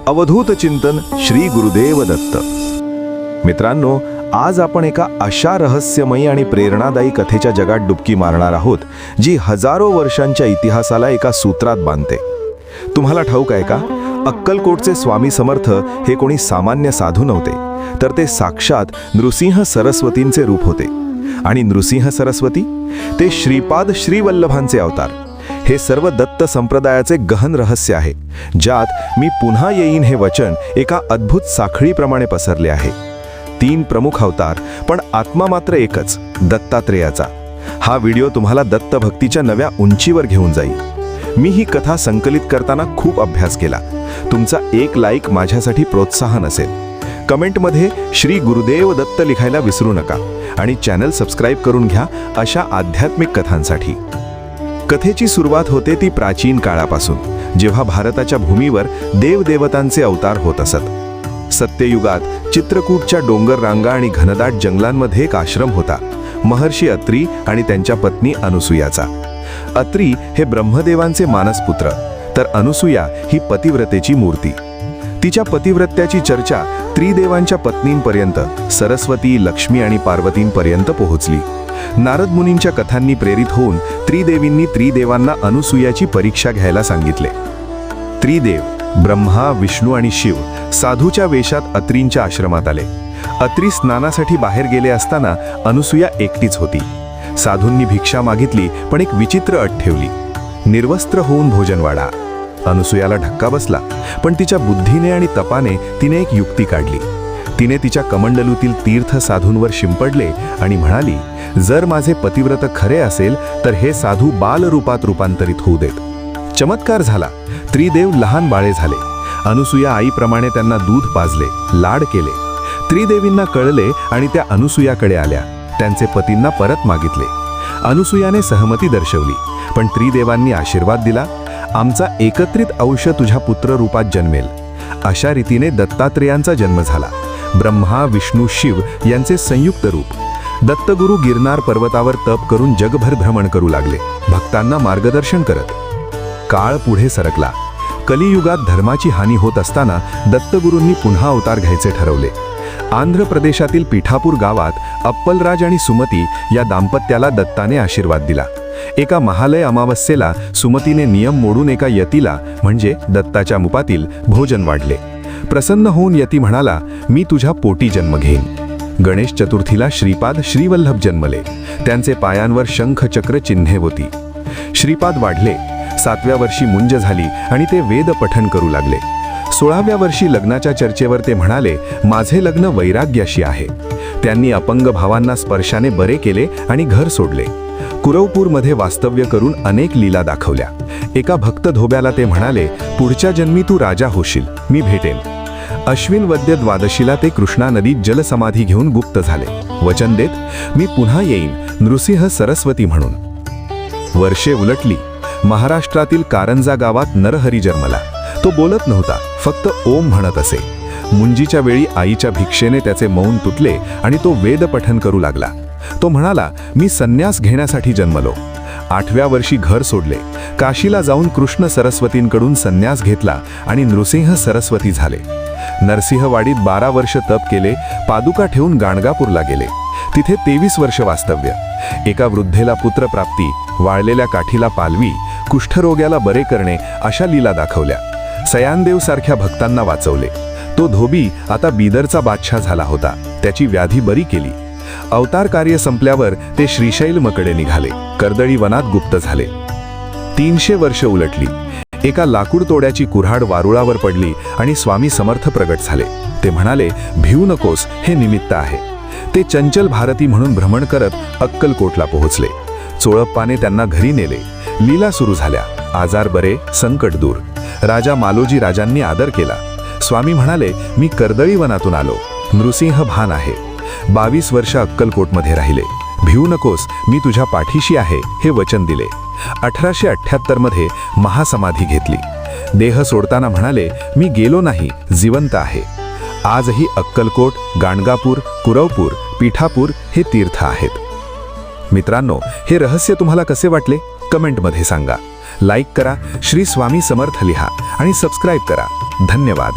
अवधूत चिंतन श्री गुरुदेव दत्त. मित्रांनो, आज आपण एका अशा रहस्यमयी आणि प्रेरणादायी कथेच्या जगात डुबकी मारणार आहोत जी हजारो वर्षांच्या इतिहासाला एका सूत्रात बांधते. तुम्हाला ठाऊक आहे का, अक्कलकोटचे स्वामी समर्थ हे कोणी सामान्य साधू नव्हते, तर ते साक्षात नृसिंह सरस्वतींचे रूप होते. आणि नृसिंह सरस्वती ते श्रीपाद श्रीवल्लभांचे अवतार. हे सर्व दत्त संप्रदायाचे गहन रहस्य आहे, ज्यात मी पुन्हा येईन हे वचन एका अद्भुत साखळीप्रमाणे पसरले आहे. 3 प्रमुख अवतार, पण आत्मा मात्र एकच, दत्तात्रेयाचा. हा व्हिडिओ तुम्हाला दत्त भक्तीच्या नव्या उंचीवर घेऊन जाईल. मी ही कथा संकलित करताना खूप अभ्यास केला. तुमचा एक लाईक माझ्यासाठी प्रोत्साहन असेल. कमेंटमध्ये श्री गुरुदेव दत्त लिखायला विसरू नका आणि चॅनल सबस्क्राईब करून घ्या अशा आध्यात्मिक कथांसाठी. कथेची सुरुवात होते ती प्राचीन काळापासून, जेव्हा भारताच्या भूमीवर देवदेवतांचे अवतार होत असत. सत्ययुगात चित्रकूटच्या डोंगर रांगा आणि घनदाट जंगलांमध्ये एक आश्रम होता, महर्षी अत्री आणि त्यांच्या पत्नी अनुसूयाचा. अत्री हे ब्रह्मदेवांचे मानसपुत्र, तर अनुसूया ही पतिव्रतेची मूर्ती. तिच्या पतिव्रत्याची चर्चा त्रिदेवांच्या पत्नींपर्यंत, सरस्वती, लक्ष्मी आणि पार्वतींपर्यंत पोहोचली. नारद मुनींच्या कथांनी प्रेरित होऊन त्रिदेवींनी त्रिदेवांना अनुसूयाची परीक्षा घ्यायला सांगितले. त्रिदेव ब्रह्मा, विष्णू आणि शिव साधूच्या वेशात अत्रींच्या आश्रमात आले. अत्री स्नानासाठी बाहेर गेले असताना अनुसूया एकटीच होती. साधूंनी भिक्षा मागितली, पण एक विचित्र अट ठेवली: निर्वस्त्र होऊन भोजन वाढा. अनुसूयाला धक्का बसला, पण तिच्या बुद्धीने आणि तपाने तिने एक युक्ती काढली. तिने तिच्या कमंडलूतील तीर्थ साधूंवर शिंपडले आणि म्हणाली, जर माझे पतिव्रत खरे असेल तर हे साधू बालरूपात रूपांतरित होऊ देत. चमत्कार झाला. त्रिदेव लहान बाळे झाले. अनुसूया आईप्रमाणे त्यांना दूध पाजले, लाड केले. त्रिदेवींना कळले आणि त्या अनुसूयाकडे आल्या. त्यांचे पतींना परत मागितले. अनुसूयाने सहमती दर्शवली, पण त्रिदेवांनी आशीर्वाद दिला, आमचा एकत्रित अंश तुझ्या पुत्ररूपात जन्मेल. अशा रीतीने दत्तात्रेयांचा जन्म झाला. ब्रह्मा, विष्णू, शिव यांचे संयुक्त रूप. दत्तगुरु गिरनार पर्वतावर तप करून जगभर भ्रमण करू लागले, भक्तांना मार्गदर्शन करत. काळ पुढे सरकला. कलियुगात धर्माची हानी होत असताना दत्तगुरूंनी पुन्हा अवतार घ्यायचे ठरवले. आंध्र प्रदेशातील पिठापूर गावात अप्पलराज आणि सुमती या दाम्पत्याला दत्ताने आशीर्वाद दिला. एका महालय अमावस्येला सुमतीने नियम मोडून एका यतीला, म्हणजे दत्ताच्या मुपातील, भोजन वाढले. प्रसन्न होऊन यती म्हणाला, मी तुझ्या पोटी जन्म घेईन. गणेश चतुर्थीला श्रीपाद श्रीवल्लभ जन्मले. त्यांचे पायांवर शंख चक्र चिन्हे होती. श्रीपाद वाढले. 7व्या वर्षी मुंज झाली आणि ते वेद पठण करू लागले. 16व्या वर्षी लग्नाच्या चर्चेवर ते म्हणाले, माझे लग्न वैराग्याशी आहे. त्यांनी अपंग भावांना स्पर्शाने बरे केले आणि घर सोडले. कुरवपूरमध्ये वास्तव्य करून अनेक लीला दाखवल्या. एका भक्त धोब्याला ते म्हणाले, पुढच्या जन्मी तू राजा होशील, मी भेटेन. अश्विन वद्य द्वादशीला ते कृष्णा नदीत जलसमाधी घेऊन गुप्त झाले, वचन देत, मी पुन्हा येईन नृसिंह सरस्वती म्हणून. वर्षे उलटली. महाराष्ट्रातील कारंजा गावात नरहरी जन्मला. तो बोलत नव्हता, फक्त ओम म्हणत असे. मुंजीच्या वेळी आईच्या भिक्षेने त्याचे मौन तुटले आणि तो वेद पठण करू लागला. तो म्हणाला, मी संन्यास घेण्यासाठी जन्मलो. 8व्या वर्षी घर सोडले. काशीला जाऊन कृष्ण सरस्वतींकडून संन्यास घेतला आणि नृसिंह सरस्वती झाले. नरसिंहवाडीत 12 वर्ष तप केले. पादुका ठेवून गाणगापूरला गेले. तिथे 23 वर्ष वास्तव्य. एका वृद्धेला पुत्रप्राप्ती, वाळलेल्या काठीला पालवी, कुष्ठरोग्याला बरे करणे अशा लीला दाखवल्या. सयानदेव सारख्या भक्तांना वाचवले. तो धोबी आता बीदरचा बादशाह झाला होता. त्याची व्याधी बरी केली. अवतार कार्य संपल्यावर ते श्रीशैलमकडे निघाले. कर्दळी वनात गुप्त झाले. 300 वर्ष उलटली. एका लाकूड तोड्याची कुऱ्हाड वारुळावर पडली आणि स्वामी समर्थ प्रगट झाले. ते म्हणाले, भिवू नकोस, हे निमित्त आहे. ते चंचल भारती म्हणून भ्रमण करत अक्कलकोटला पोहोचले. चोळप्पाने त्यांना घरी नेले. लीला सुरू झाल्या. आजार बरे, संकट दूर. राजा मालोजी राजांनी आदर केला. स्वामी म्हणाले, मी कर्दळी वनातून आलो, नृसिंह भान आहे. 22 वर्ष अक्कलकोटमध्ये राहिले. भिवू नकोस, मी तुझ्या पाठीशी आहे, हे वचन दिले. 1878 मध्ये महासमाधी घेतली. देह सोडताना म्हणाले, मी गेलो नाही, जिवंत आहे. आजही अक्कलकोट, गाणगापूर, कुरवपूर, पिठापूर हे तीर्थ आहेत. मित्रांनो, हे रहस्य तुम्हाला कसे वाटले कमेंटमध्ये सांगा. लाईक करा, श्री स्वामी समर्थ लिहा आणि सबस्क्राईब करा. धन्यवाद.